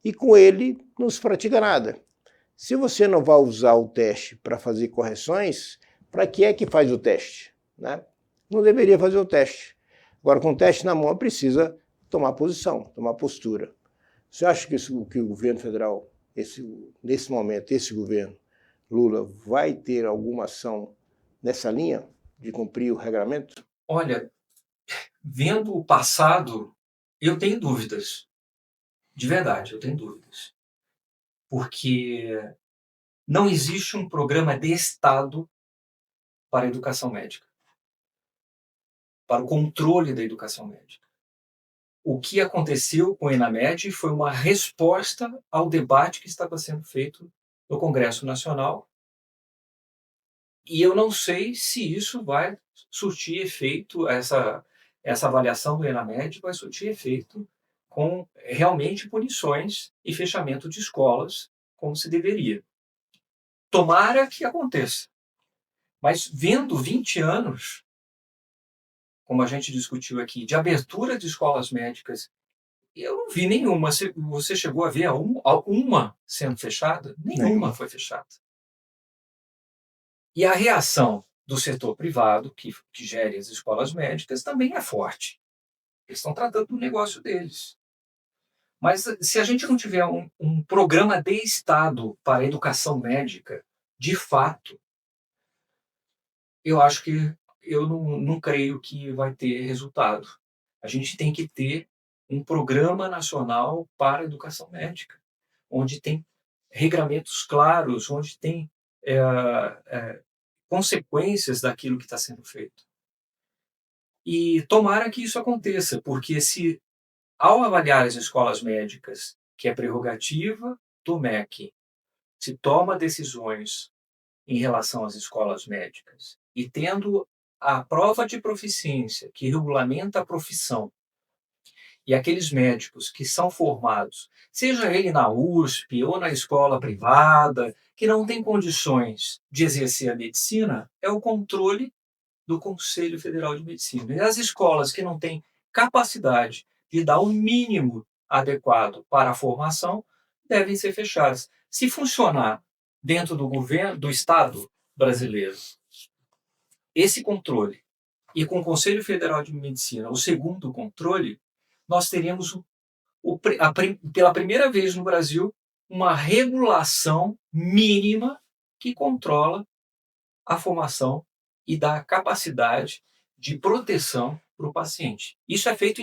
e com ele não se pratica nada. Se você não vai usar o teste para fazer correções, para que é que faz o teste? Né? Não deveria fazer o teste. Agora, com o teste na mão, precisa tomar posição, tomar postura. Você acha que o governo federal, nesse momento, esse governo, Lula, vai ter alguma ação nessa linha de cumprir o regramento? Olha, vendo o passado, eu tenho dúvidas. De verdade, eu tenho dúvidas. Porque não existe um programa de Estado para a educação médica, para o controle da educação médica. O que aconteceu com o Enamed foi uma resposta ao debate que estava sendo feito no Congresso Nacional. E eu não sei se isso vai surtir efeito, essa avaliação do Enamed vai surtir efeito com realmente punições e fechamento de escolas, como se deveria. Tomara que aconteça. Mas vendo 20 anos, como a gente discutiu aqui, de abertura de escolas médicas, eu não vi nenhuma. Você chegou a ver uma sendo fechada? Nenhuma foi fechada. E a reação do setor privado, que gere as escolas médicas, também é forte. Eles estão tratando do negócio deles. Mas se a gente não tiver um programa de Estado para a educação médica, de fato, eu acho que eu não creio que vai ter resultado. A gente tem que ter um programa nacional para a educação médica, onde tem regramentos claros, onde tem é, consequências daquilo que está sendo feito. E tomara que isso aconteça, porque se, ao avaliar as escolas médicas, que é prerrogativa do MEC, se toma decisões em relação às escolas médicas, e tendo a prova de proficiência que regulamenta a profissão, e aqueles médicos que são formados, seja ele na USP ou na escola privada, que não têm condições de exercer a medicina, é o controle do Conselho Federal de Medicina. E as escolas que não têm capacidade de dar o mínimo adequado para a formação devem ser fechadas. Se funcionar dentro do governo, do Estado brasileiro, esse controle, e com o Conselho Federal de Medicina, o segundo controle, nós teríamos pela primeira vez no Brasil uma regulação mínima que controla a formação e dá capacidade de proteção para o paciente. Isso é feito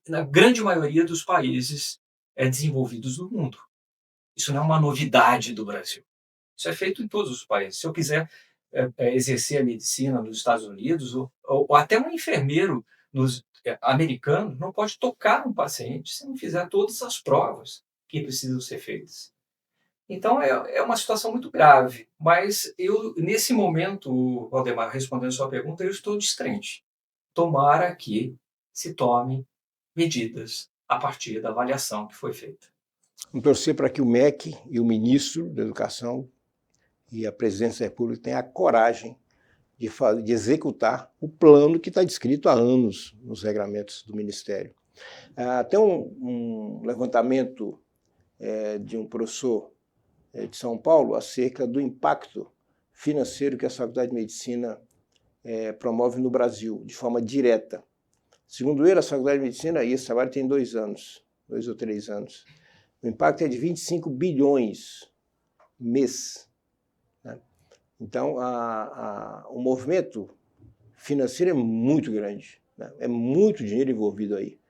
na grande maioria dos países desenvolvidos do mundo. Isso não é uma novidade do Brasil. Isso é feito em todos os países. Se eu quiser exercer a medicina nos Estados Unidos, ou até um enfermeiro americano não pode tocar no paciente se não fizer todas as provas que precisam ser feitas. Então é uma situação muito grave, mas eu, nesse momento, Valdemar, respondendo a sua pergunta, eu estou descrente. Tomara que se tome medidas a partir da avaliação que foi feita. Vamos torcer para que o MEC e o ministro da Educação e a presidência da República tenham a coragem de executar o plano que está descrito há anos nos regramentos do Ministério. Tem um levantamento de um professor de São Paulo acerca do impacto financeiro que a Faculdade de Medicina promove no Brasil, de forma direta. Segundo ele, a Faculdade de Medicina, e esse trabalho tem 2 ou 3 anos, o impacto é de 25 bilhões mês. Né? Então, o movimento financeiro é muito grande, né? É muito dinheiro envolvido aí.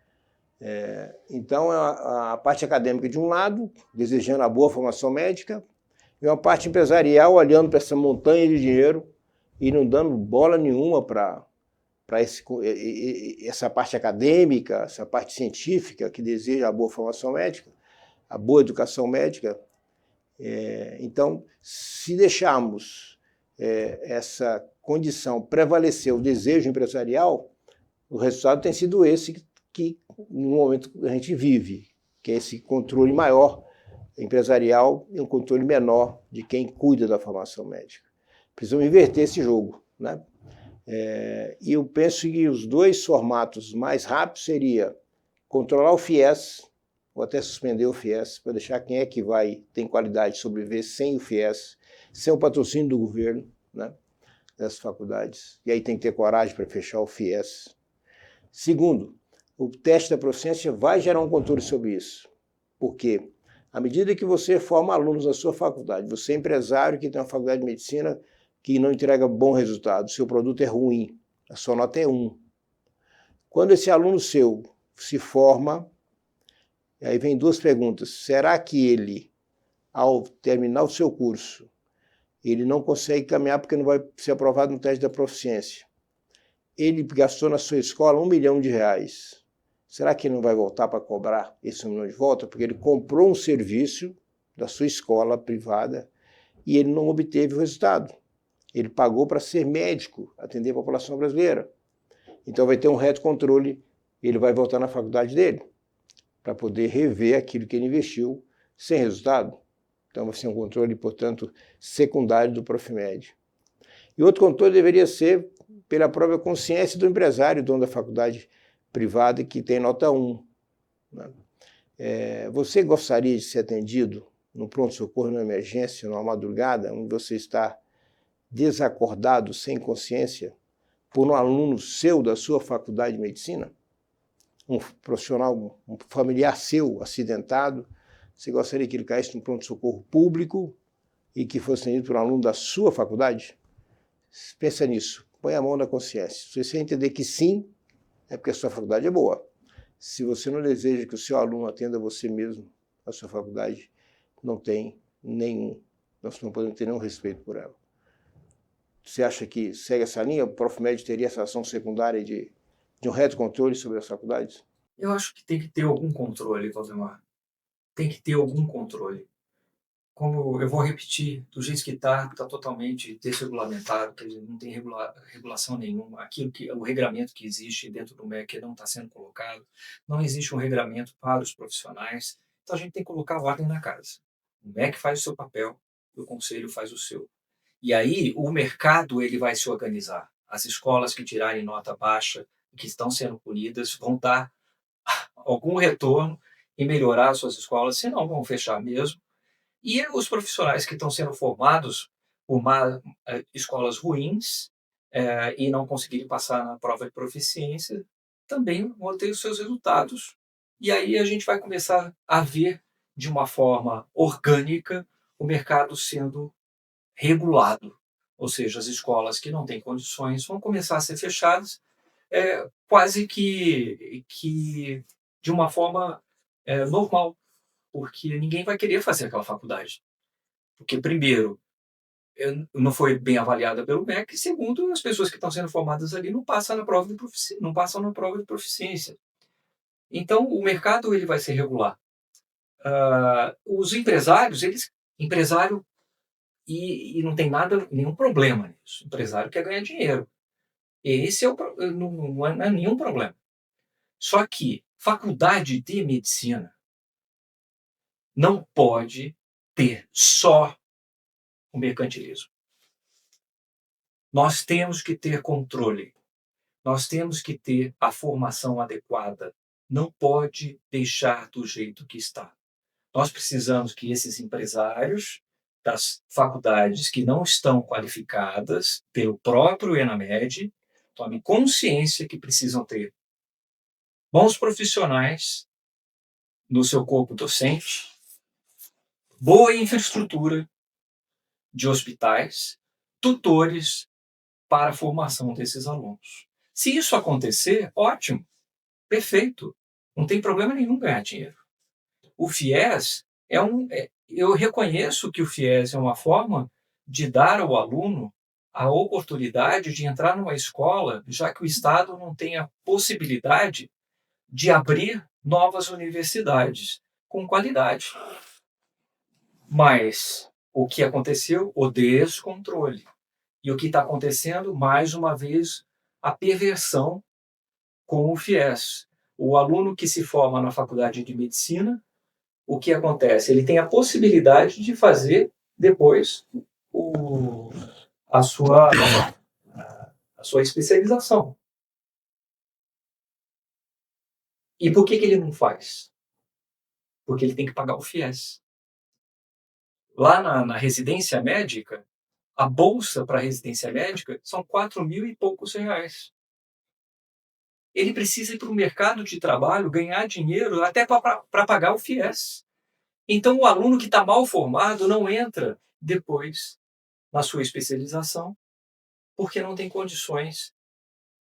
Então, a parte acadêmica de um lado, desejando a boa formação médica, e uma parte empresarial olhando para essa montanha de dinheiro e não dando bola nenhuma para essa parte acadêmica, essa parte científica que deseja a boa formação médica, a boa educação médica. Então, se deixarmos essa condição prevalecer o desejo empresarial, o resultado tem sido esse que no momento que a gente vive, que é esse controle maior empresarial e um controle menor de quem cuida da formação médica. Precisamos inverter esse jogo, né? E eu penso que os 2 formatos mais rápidos seria controlar o FIES, ou até suspender o FIES, para deixar quem é que tem qualidade de sobreviver sem o FIES, sem o patrocínio do governo, né, das faculdades. E aí tem que ter coragem para fechar o FIES. Segundo, o teste da proficiência vai gerar um controle sobre isso. Por quê? À medida que você forma alunos na sua faculdade, você é empresário que tem uma faculdade de medicina que não entrega bom resultado, seu produto é ruim, a sua nota é 1. Quando esse aluno seu se forma, aí vem 2 perguntas. Será que ele, ao terminar o seu curso, ele não consegue caminhar porque não vai ser aprovado no teste da proficiência? Ele gastou na sua escola R$1 milhão. Será que ele não vai voltar para cobrar esse 1 milhão de volta? Porque ele comprou um serviço da sua escola privada e ele não obteve o resultado. Ele pagou para ser médico, atender a população brasileira. Então vai ter um retrocontrole, ele vai voltar na faculdade dele para poder rever aquilo que ele investiu sem resultado. Então vai ser um controle, portanto, secundário do Profimed. E outro controle deveria ser pela própria consciência do empresário, dono da faculdade privada, que tem nota 1. Né? Você gostaria de ser atendido no pronto-socorro, numa emergência, numa madrugada, onde você está desacordado, sem consciência, por um aluno seu da sua faculdade de medicina? um profissional, um familiar seu acidentado, você gostaria que ele caísse num pronto-socorro público e que fosse atendido por um aluno da sua faculdade? Pensa nisso, põe a mão na consciência. Se você entender que sim, é porque a sua faculdade é boa. Se você não deseja que o seu aluno atenda você mesmo, a sua faculdade não tem nenhum, nós não podemos ter nenhum respeito por ela. Você acha que segue essa linha? O Profmed teria essa ação secundária de um reto controle sobre as faculdades? Eu acho que tem que ter algum controle, Valdemar. Tem que ter algum controle. Como eu vou repetir, do jeito que está totalmente desregulamentado, quer dizer, não tem regulação nenhuma. O regramento que existe dentro do MEC não está sendo colocado, não existe um regramento para os profissionais, então a gente tem que colocar ordem na casa. O MEC faz o seu papel, o conselho faz o seu. E aí o mercado ele vai se organizar. As escolas que tirarem nota baixa, que estão sendo punidas, vão dar algum retorno e melhorar suas escolas, senão vão fechar mesmo. E os profissionais que estão sendo formados por escolas ruins e não conseguirem passar na prova de proficiência, também vão ter os seus resultados. E aí a gente vai começar a ver de uma forma orgânica o mercado sendo regulado. Ou seja, as escolas que não têm condições vão começar a ser fechadas quase que de uma forma normal, porque ninguém vai querer fazer aquela faculdade. Porque, primeiro, não foi bem avaliada pelo MEC, e segundo, as pessoas que estão sendo formadas ali não passam na prova de proficiência. Então, o mercado ele vai se regular. Os empresários, empresário, e não tem nenhum problema nisso. O empresário quer ganhar dinheiro. Esse não é nenhum problema. Só que faculdade de medicina não pode ter só o mercantilismo. Nós temos que ter controle. Nós temos que ter a formação adequada. Não pode deixar do jeito que está. Nós precisamos que esses empresários das faculdades que não estão qualificadas pelo próprio ENAMED tomem consciência que precisam ter bons profissionais no seu corpo docente, boa infraestrutura de hospitais, tutores para a formação desses alunos. Se isso acontecer, ótimo, perfeito, não tem problema nenhum ganhar dinheiro. O FIES eu reconheço que o FIES é uma forma de dar ao aluno a oportunidade de entrar numa escola, já que o Estado não tem a possibilidade de abrir novas universidades com qualidade. Mas o que aconteceu? O descontrole. E o que está acontecendo, mais uma vez, a perversão com o FIES. O aluno que se forma na faculdade de medicina, o que acontece? Ele tem a possibilidade de fazer depois a sua especialização. E por que ele não faz? Porque ele tem que pagar o FIES. Lá na residência médica, a bolsa para a residência médica são 4.000 e poucos reais. Ele precisa ir para o mercado de trabalho, ganhar dinheiro até para pagar o FIES. Então, o aluno que está mal formado não entra depois na sua especialização, porque não tem condições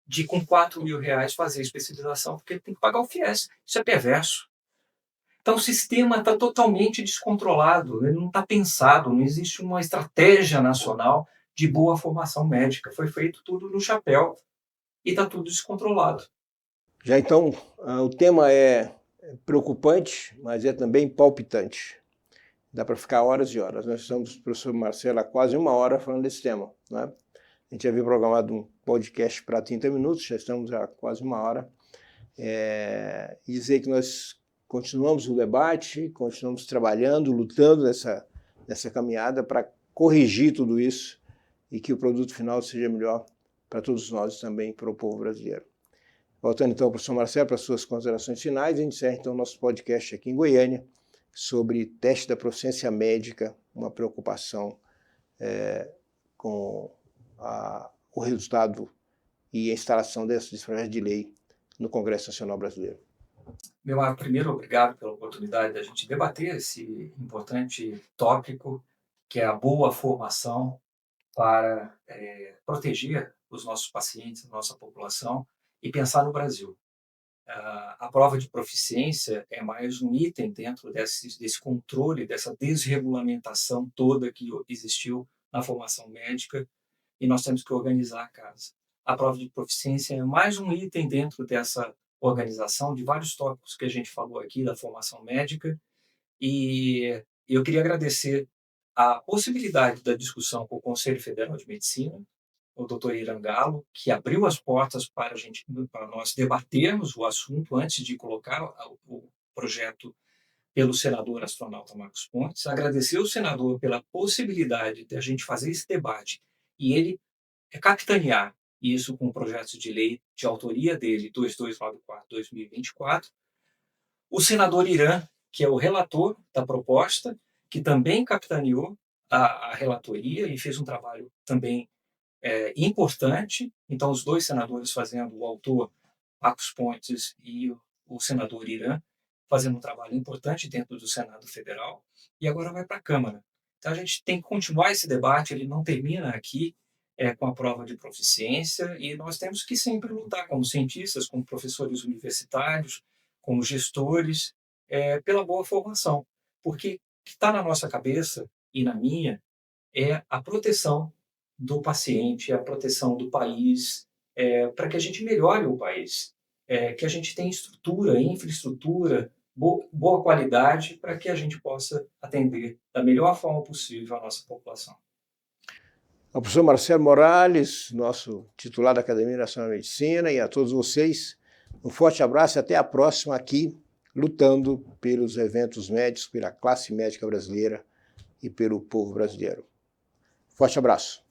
de, com 4.000 reais, fazer a especialização, porque ele tem que pagar o FIES. Isso é perverso. Então, o sistema está totalmente descontrolado, ele não está pensado, não existe uma estratégia nacional de boa formação médica. Foi feito tudo no chapéu e está tudo descontrolado. Já então, o tema é preocupante, mas é também palpitante. Dá para ficar horas e horas. Nós estamos, professor Marcelo, há quase 1 hora falando desse tema. Né? A gente havia programado um podcast para 30 minutos, já estamos há quase 1 hora. E dizer que nós continuamos o debate, continuamos trabalhando, lutando nessa caminhada para corrigir tudo isso e que o produto final seja melhor para todos nós e também para o povo brasileiro. Voltando então ao professor Marcelo para as suas considerações finais, a gente encerra então o nosso podcast aqui em Goiânia sobre teste da proficiência médica, uma preocupação com o resultado e a instalação desse projeto de lei no Congresso Nacional Brasileiro. Primeiro, obrigado pela oportunidade da gente debater esse importante tópico, que é a boa formação para proteger os nossos pacientes, a nossa população e pensar no Brasil. A prova de proficiência é mais um item dentro desse controle, dessa desregulamentação toda que existiu na formação médica e nós temos que organizar a casa. A prova de proficiência é mais um item dentro dessa organização de vários tópicos que a gente falou aqui da formação médica e eu queria agradecer a possibilidade da discussão com o Conselho Federal de Medicina, o Dr. Irã Galo, que abriu as portas para nós debatermos o assunto antes de colocar o projeto pelo senador astronauta Marcos Pontes, agradecer ao senador pela possibilidade de a gente fazer esse debate e ele capitanear isso com projetos de lei de autoria dele, 2294/2024, o senador Irã, que é o relator da proposta, que também capitaneou a relatoria e fez um trabalho também importante. Então, os dois senadores fazendo, o autor, Marcos Pontes, e o senador Irã, fazendo um trabalho importante dentro do Senado Federal, e agora vai para a Câmara. Então, a gente tem que continuar esse debate, ele não termina aqui com a prova de proficiência, e nós temos que sempre lutar como cientistas, como professores universitários, como gestores, pela boa formação, porque o que está na nossa cabeça e na minha é a proteção do paciente, a proteção do país, para que a gente melhore o país, que a gente tenha estrutura, infraestrutura, boa qualidade, para que a gente possa atender da melhor forma possível a nossa população. Ao professor Marcelo Morales, nosso titular da Academia Nacional de Medicina, e a todos vocês, um forte abraço e até a próxima aqui, lutando pelos eventos médicos, pela classe médica brasileira e pelo povo brasileiro. Forte abraço.